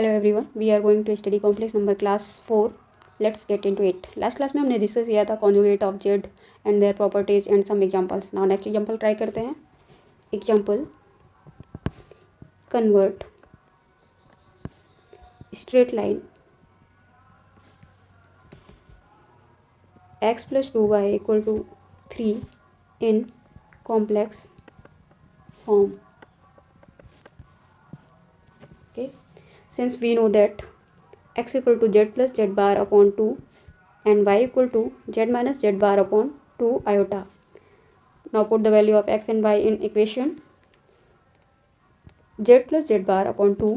Hello everyone, we are going to study complex number class 4. Let's get into it. Last class में हमने discuss किया था conjugate of Z and their properties and some examples. Now next example try करते हैं. Example, convert straight line x plus 2y equal to 3 in complex form. Okay, since we know that x equal to z plus z bar upon 2 and y equal to z minus z bar upon 2 iota. Now put the value of x and y in equation. Z plus z bar upon 2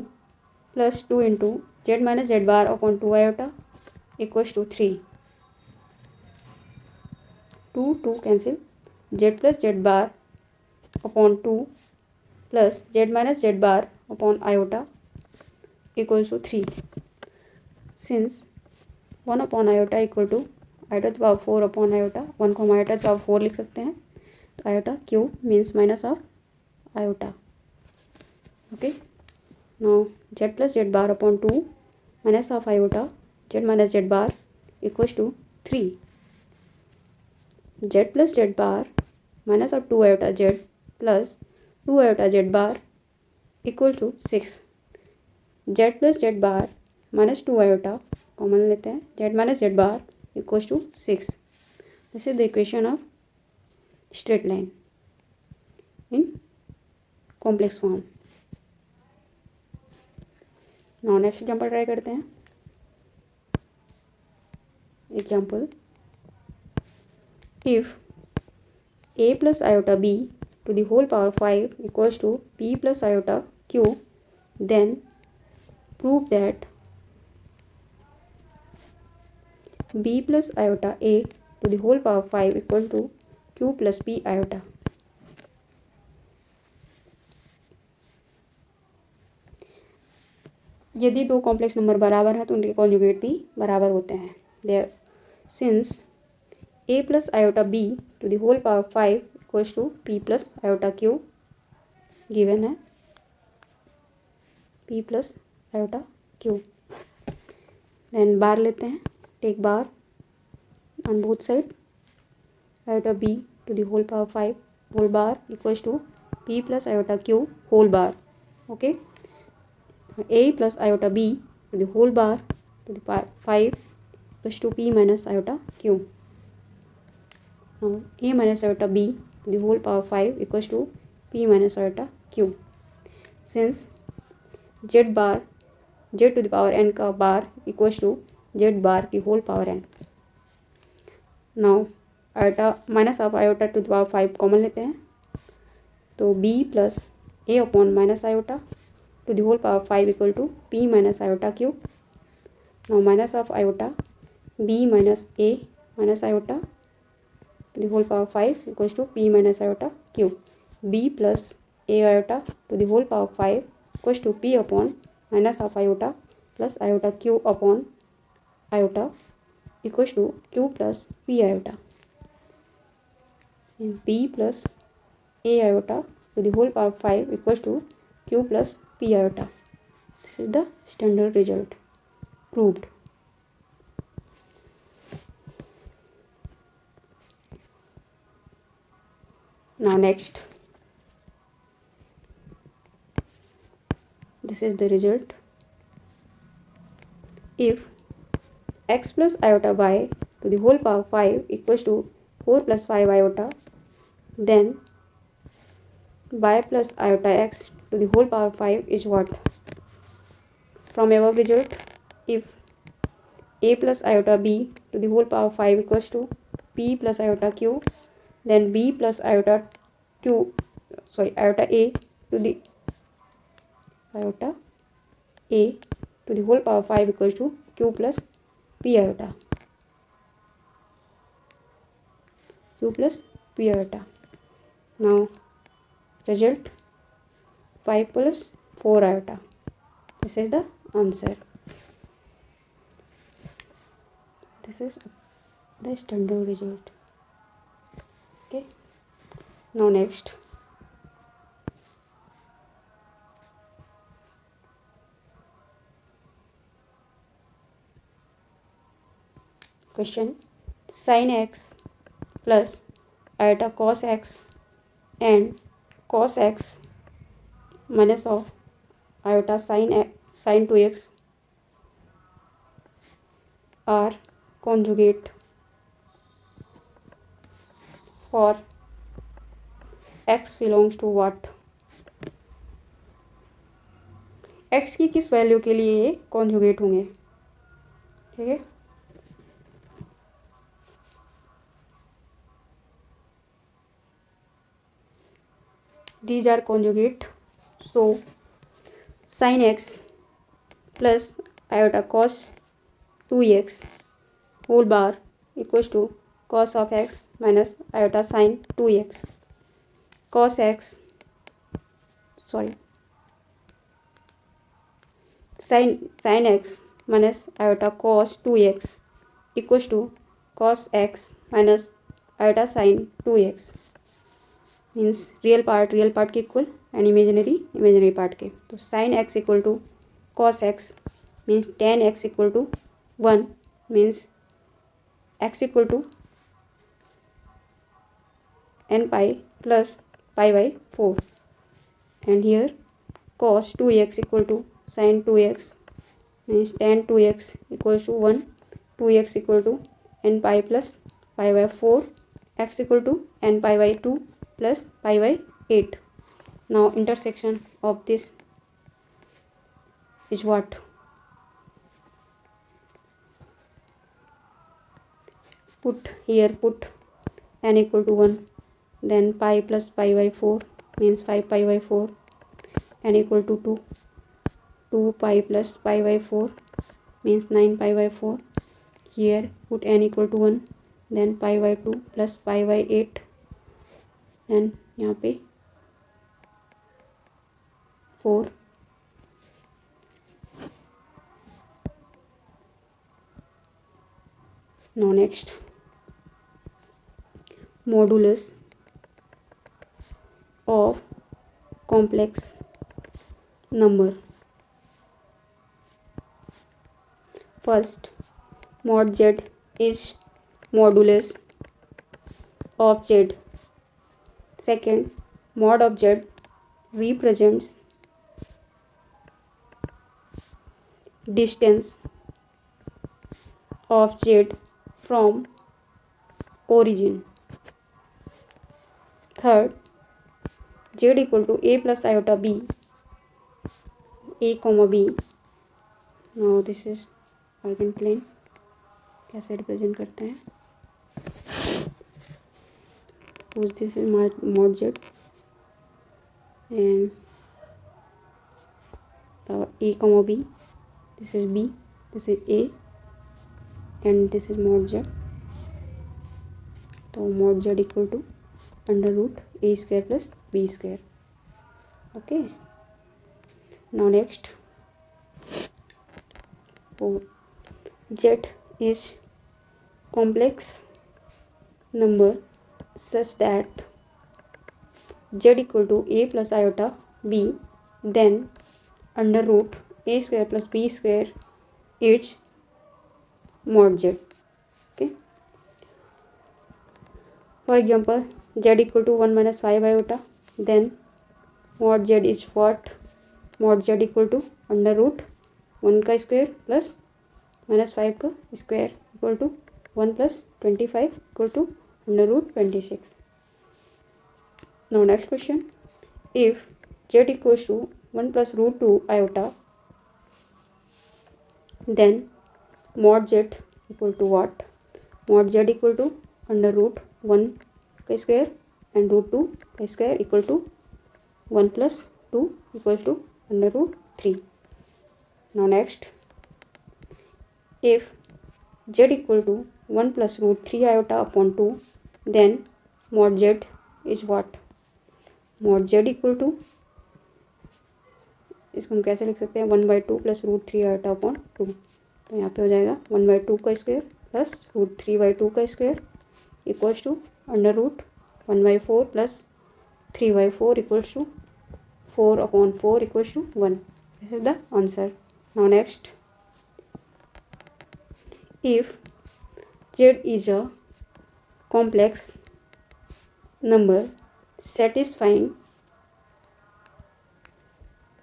plus 2 into z minus z bar upon 2 iota equals to 3. 2 cancel. Z plus z bar upon 2 plus z minus z bar upon iota equals to 3. Since 1 upon iota equal to iota to power 4 upon iota, 1 को हम iota to power 4 लिख सकते हैं. तो iota cube means minus of iota. Okay. Now z plus z bar upon 2 minus of iota z minus z bar equals to 3. Z plus z bar minus of 2 iota z plus 2 iota z bar equal to 6. Z plus z bar minus 2 iota common लेते हैं, z minus z bar equals to 6. This is the equation of straight line in complex form. Now next example try करते हैं. Example, if a plus iota b to the whole power 5 equals to p plus iota q, then prove that b plus iota a to the whole power 5 equal to q plus p iota. यदि दो complex number बराबर है तो उनके conjugate भी बराबर होते हैं. There since a plus iota b to the whole power 5 equals to p plus iota q given है p plus iota q. then bar लेते हैं. Take bar on both side. iota b to the whole power 5 whole bar equals to p plus iota q whole bar. Okay, a plus iota b to the whole bar to the power 5 equals to p minus iota q. Now a minus iota b to the whole power 5 equals to p minus iota q. Since z bar z to the power n का बार equals to z bar की whole power n. Now iota minus of iota to the power 5 common लेते हैं, तो b plus a upon minus iota to the whole power 5 equal to p minus iota q. Now minus of iota b minus a minus iota to the whole power 5 equals to p minus iota q. b plus a iota to the whole power 5 equals to p upon minus of iota plus iota q upon iota equals to q plus p iota. And b plus a iota to the whole power 5 equals to q plus p iota. This is the standard result proved. Now next, this is the result. If x plus iota y to the whole power 5 equals to 4 plus 5 iota, then y plus iota x to the whole power 5 is what? From above result, if a plus iota b to the whole power 5 equals to p plus iota q, then b plus iota iota a to the whole power 5 equals to q plus p iota. Now result 5 plus 4 iota. This is the answer. This is the standard result. Okay. Now next, question. Sin x plus iota cos x and cos x minus of iota sin 2x are conjugate for x belongs to what? x की किस value के लिए ये conjugate होंगे? ठीक है, these are conjugate. So sin x plus iota cos 2x whole bar equals to cos of x minus iota sin 2x. Cos x, sorry, sin x minus iota cos 2x equals to cos x minus iota sin 2x. Means real part के equal and imaginary part के. तो sine x equal to cos x means tan x equal to 1 means x equal to n pi plus pi by 4 and here cos 2x equal to sine 2x means tan 2x equal to 1 2x equal to n pi plus pi by 4 x equal to n pi by 2 plus pi by 8. Now intersection of this is what? Put n equal to 1, then pi plus pi by 4 means 5 pi by 4, n equal to 2 pi plus pi by 4 means 9 pi by 4. Here put n equal to 1, then pi by 2 plus pi by 8 and यहाँ पे 4. Now next, modulus of complex number. First, mod z is modulus of z. Second, mod of z represents distance of z from origin. Third, z equal to a plus iota b, a comma b. Now this is Argand plane. कैसे represent करते हैं? This is mod z and a comma b, this is b, this is a and this is mod z. So mod z equal to under root a square plus b square. Okay, now next, z is complex number such that z equal to a plus iota b, then under root a square plus b square is mod z. Okay, for example, z equal to 1 minus 5 iota, then mod z is what? Mod z equal to under root 1 का square plus minus 5 का square equal to 1 plus 25 equal to under root 26. Now next question, if z equals to 1 plus root 2 iota, then mod z equal to what? Mod z equal to under root 1 का square and root 2 का square equal to 1 plus 2 equal to under root 3. Now next, if z equal to 1 plus root 3 iota upon 2, then mod z is what? Mod z equal to, इसको हम कैसे लिख सकते हैं? 1/2 plus root 3 iota upon 2. तो यहाँ पे हो जाएगा 1/2 का स्क्वायर प्लस रूट 3/2 का square equals to under root 1/4 plus 3/4 equals to 4/4 equals to 1. This is the answer. Now next, if Z is a complex number satisfying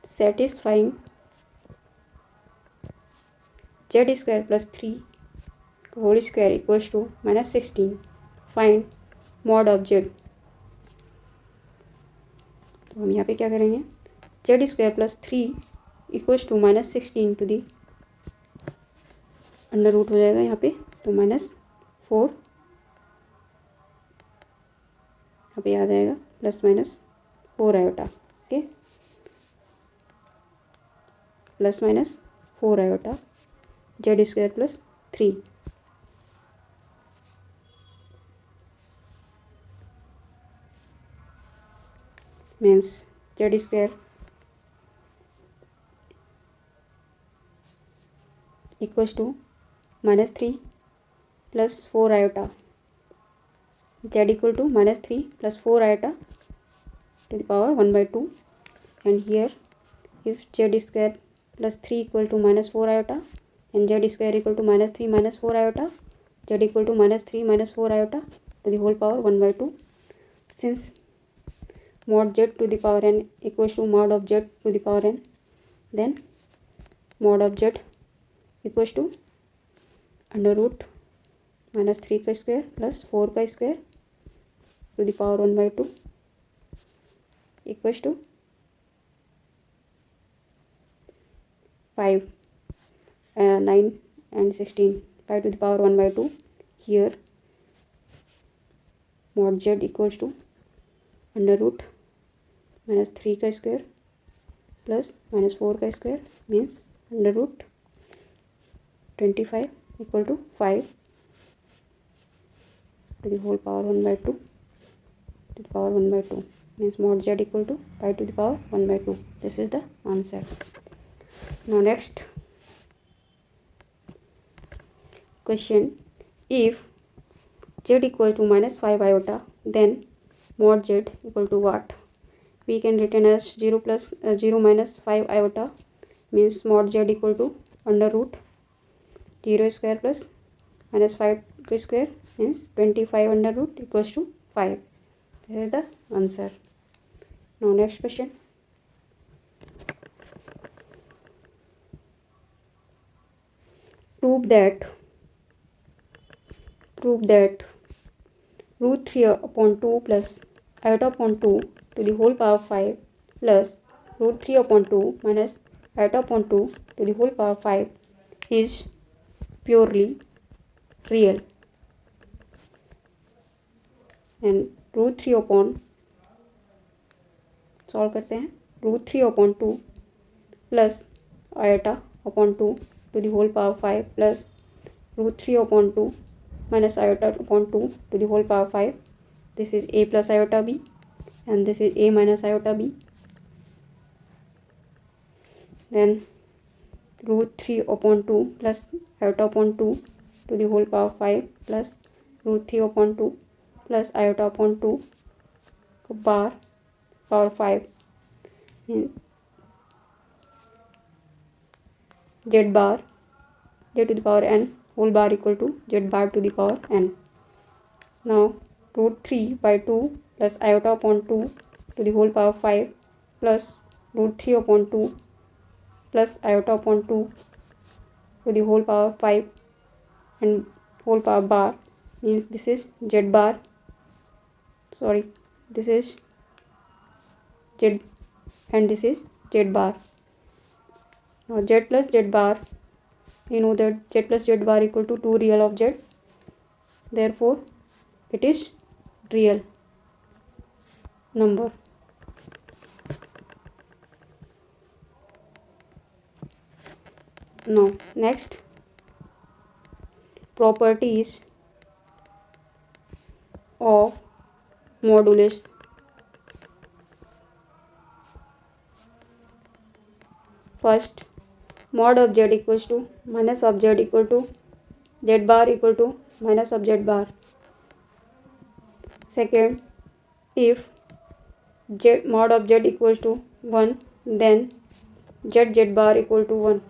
Z square plus 3 whole square equals to minus 16. Find mod of Z. तो हम यहाँ पे क्या करेंगे, Z square plus 3 equals to minus 16 to the under root हो जाएगा यहाँ पे, तो -4 यहाँ पे आ जाएगा +-4 iota. Okay, +-4 iota Z square plus 3 means Z square equals to -3 + 4 iota, Z equal to -3 + 4 iota to the power 1/2, and here if Z square plus 3 equal to -4 iota and Z square equal to -3 - 4 iota, Z equal to -3 - 4 iota to the whole power 1/2. Since mod Z to the power n equals to mod of Z to the power n, then mod of Z equals to under root -3 का square plus 4 का square to the power 1/2 equals to 5, 9 and 16, 5 to the power 1/2. Here mod Z equals to under root -3 का square plus -4 का square means under root 25 equal to 5 to the whole power 1/2 to the power 1/2 means mod Z equal to 5 to the power 1/2. This is the answer. Now next question, if Z equal to -5 iota, then mod Z equal to what? We can written as 0 minus 5 iota means mod Z equal to under root 0 square plus -5 square means 25 under root equals to 5. This is the answer. Now next question. Prove that root 3 upon 2 plus iota upon 2 to the whole power 5 plus root 3 upon 2 minus iota upon 2 to the whole power 5 is purely real, and root 3 upon solve करते हैं, root 3 upon 2 plus iota upon 2 to the whole power 5 plus root 3 upon 2 minus iota upon 2 to the whole power 5. This is a plus iota b and this is a minus iota b. Then root 3 upon 2 plus iota upon 2 to the whole power 5 plus root 3 upon 2 plus iota upon 2 bar power 5 z bar z to the power n whole bar equal to z bar to the power n. Now root 3 by 2 plus iota upon 2 to the whole power 5 plus root 3 upon 2 plus iota upon 2 to the whole power 5 and whole power bar means this is z bar, sorry, this is z and this is z bar. Now z plus z bar, you know that z plus z bar equal to 2 real of z, therefore it is real number. Now next, properties of modulus. First, mod of z equals to minus of z equal to z bar equal to minus of z bar. Second, if mod of z equals to 1, then z bar equal to 1.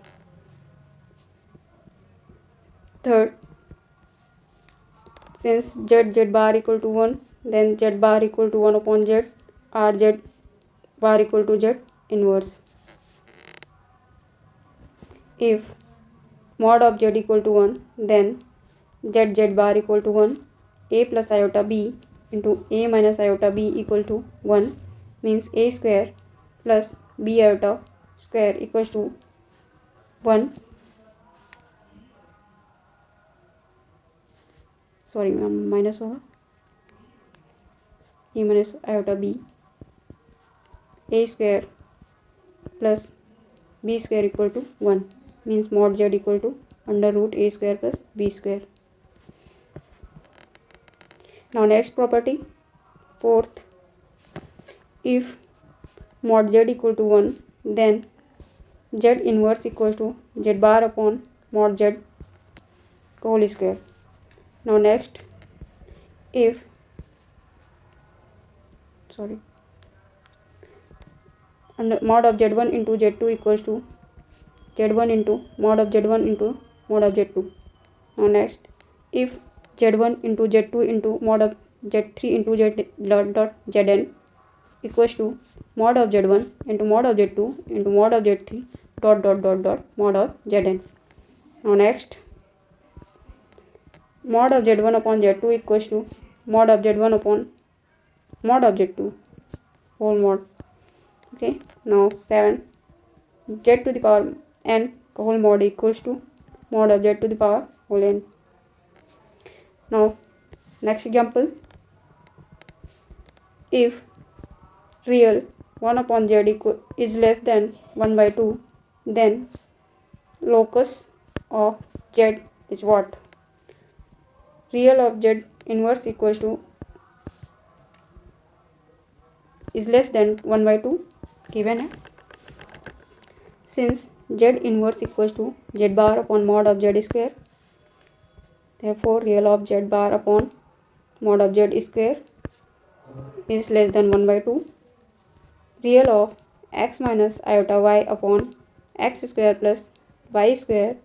Third, since z bar equal to 1, then z bar equal to 1 upon z, or z bar equal to z inverse. If mod of z equal to 1, then z bar equal to 1, a plus iota b into a minus iota b equal to 1, means a square plus b iota square equals to 1. Sorry minus होगा, A minus iota B, A square plus B square equal to 1, means mod Z equal to under root A square plus B square. Now next property, fourth, if mod z equal to 1, then z inverse equals to z bar upon mod z whole square. Now next, if and mod of z1 into z2 equals to z1 into mod of z1 into mod of z2. Now next, if z1 into z2 into mod of z3 into z dot zn equals to mod of z1 into mod of z2 into mod of z3 dot mod of zn. Now next, mod of z1 upon z2 equals to mod of z1 upon mod of z2 whole mod. Okay, now 7, z to the power n whole mod equals to mod of z to the power whole n. Now next example, if real 1 upon z is less than 1 by 2, then locus of z is what? Real of z inverse equals to is less than 1 by 2 given है. Since z inverse equals to z bar upon mod of z square, therefore real of z bar upon mod of z square is less than 1 by 2. Real of x minus iota y upon x square plus y square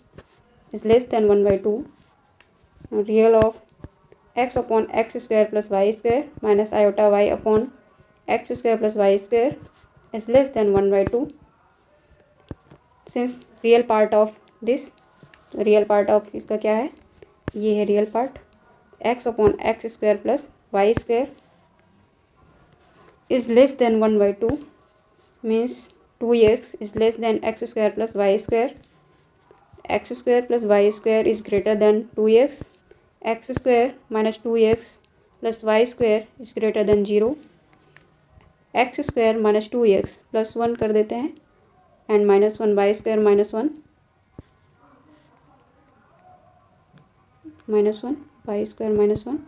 is less than 1 by 2. Real of x upon x square plus y square minus iota y upon x square plus y square is less than 1 by 2. Since real part of this, real part of इसका क्या है, ये है real part, x upon x square plus y square is less than 1 by 2, means 2x is less than x square plus y square. X square plus y square is greater than 2x. X square minus 2x plus y square is greater than 0. X square minus 2x plus 1 कर देते हैं, and minus 1 y square minus 1 y square minus 1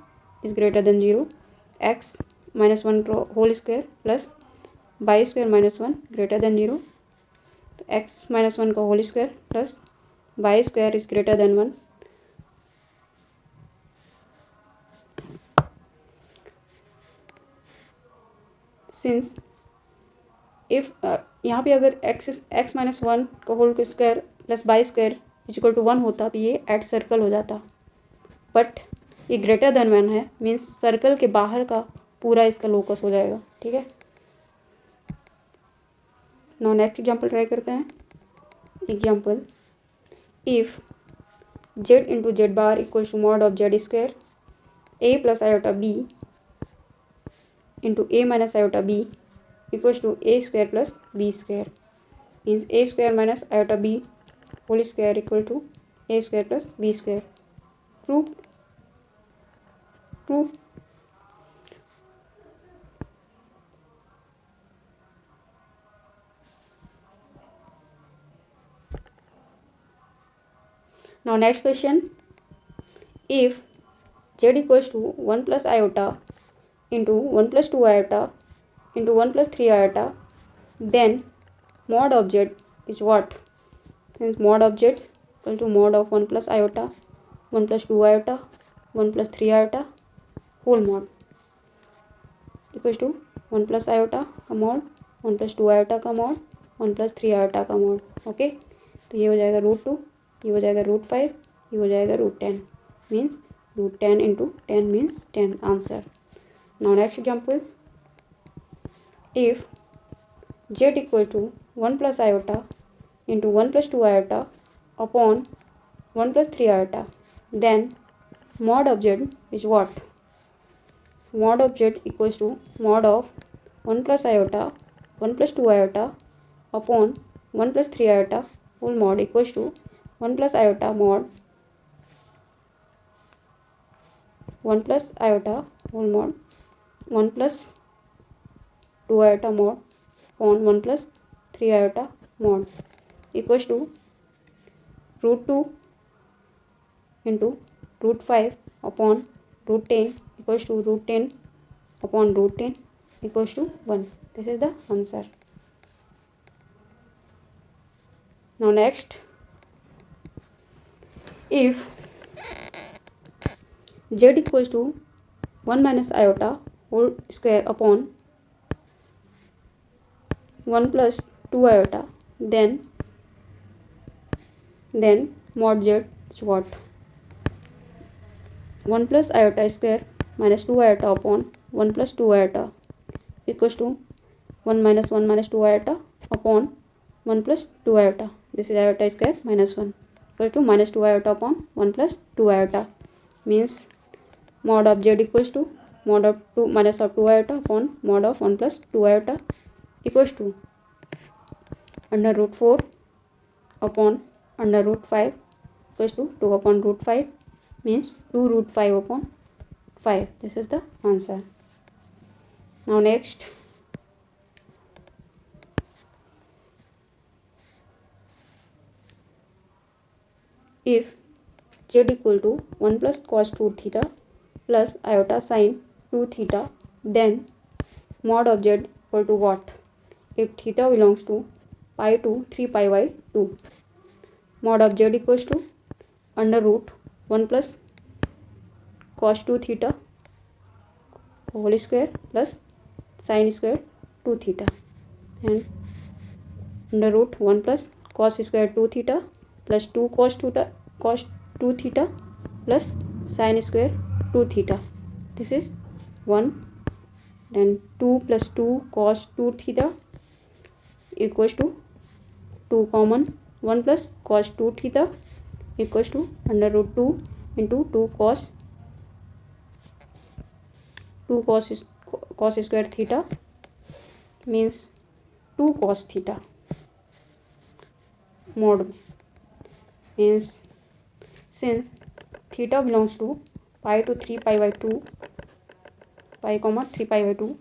is greater than 0. X minus 1 whole square plus y square minus 1 greater than 0. तो x minus 1 का whole square plus y square is greater than 1. Since if यहाँ पे अगर x minus 1 का whole square plus by square is equal to 1 होता तो ये eight circle हो जाता, बट ये ग्रेटर देन 1 है, मीन्स सर्कल के बाहर का पूरा इसका लोकस हो जाएगा. ठीक है, नाउ नेक्स्ट एग्जांपल ट्राई करते हैं. Example, if z into Z bar equal to mod of Z square a plus iota b into a minus iota b equals to a square plus b square, means a square minus iota b whole square equal to a square plus b square. Proof. Now next question, if z equals to 1 plus iota into 1 plus 2 iota into 1 plus 3 iota, then mod of z is what? Since mod of z equal to mod of 1 plus iota, 1 plus 2 iota, 1 plus 3 iota whole mod equals to 1 plus iota का mod, 1 plus 2 iota का mod, 1 plus 3 iota का mod. Okay, तो ये हो जाएगा √2, ये हो जाएगा √5, ये हो जाएगा √10, means root 10 into 10 means 10 answer. Now next example, if z equal to 1 plus iota into 1 plus 2 iota upon 1 plus 3 iota, then mod of z is what? Mod of z equals to mod of 1 plus iota 1 plus 2 iota upon 1 plus 3 iota whole mod equals to 1 plus iota mod 1 plus iota whole mod 1 plus 2 iota mod upon 1 plus 3 iota mod equals to root 2 into root 5 upon root 10 equals to root 10 upon root 10 equals to 1. This is the answer. Now next, if z equals to 1 minus iota whole square upon 1 plus 2 iota, then mod z is what? 1 plus iota square minus 2 iota upon 1 plus 2 iota equals to 1 minus 2 iota upon 1 plus 2 iota. This is iota square minus 1 equal to minus 2 iota upon 1 plus 2 iota, means mod of z equals to mod of 2 minus of 2 iota upon mod of 1 plus 2 iota equals to under root 4 upon under root 5 equals to 2 upon root 5, means 2 root 5 upon 5. This is the answer. Now next, if z equal to 1 plus cos 2 theta plus iota sin 2 theta, then mod of z equal to what? If theta belongs to pi to 3 pi by 2, mod of z equals to under root 1 plus cos 2 theta whole square plus sin square 2 theta, and under root 1 plus cos square 2 theta plus 2 cos 2 theta plus sin square 2 theta. This is 1, then 2 plus 2 cos 2 theta equals to 2 common 1 plus cos 2 theta equals to under root 2 into 2 cos square theta, means 2 cos theta mod में, means since theta belongs to pi to 3 pi by 2 pi comma 3 pi by 2,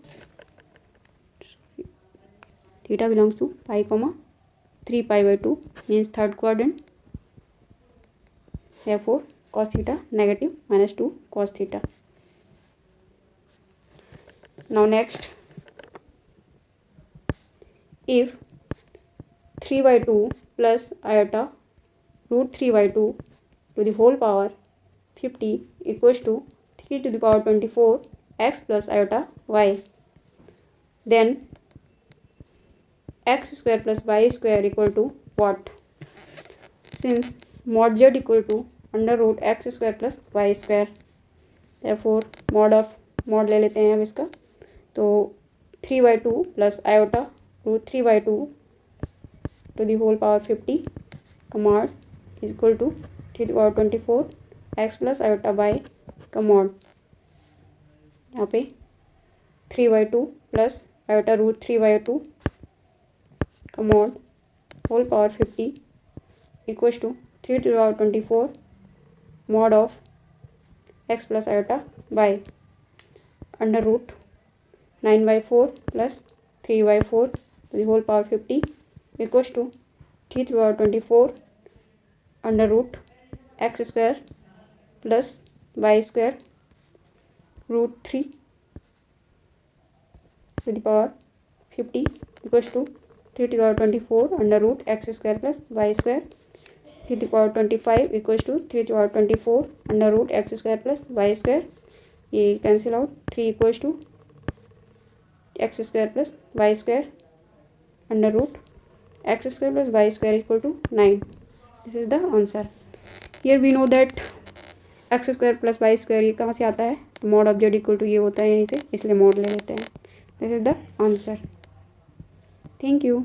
theta belongs to pi comma 3 pi by 2 means third quadrant, therefore cos theta negative minus 2 cos theta. Now next, if 3 by 2 plus iota root 3 by 2 to the whole power 50 equals to 3 to the power 24 x plus iota y, then x square plus y square equal to what? Since mod z equal to under root x square plus y square, therefore mod ले लेते हैं अब इसका, तो 3 by 2 plus iota root 3 by 2 to the whole power 50 mod is equal to 3 to the power 24 x plus iota y का mod, यहाँ पे 3 by 2 plus iota root 3 by 2 का mod whole power 50 equals to 3 to the power 24 mod of x plus iota y under root 9 by 4 plus 3 by 4 to the whole power 50 equals to 3 to the power 24 under root x square plus y square root 3 to the power 50 equals to 3 to the power 24 under root x square plus y square 3 to the power 25 equals to 3 to the power 24 under root x square plus y square, ये cancel out, 3 equals to x square plus y square under root x square plus y square equal to 9. This is the answer. Here we know that x square plus y square ये कहाँ से आता है, तो mod of z equal to ये होता है यहीं से, इसलिए मॉड ले लेते हैं। This is the answer. Thank you.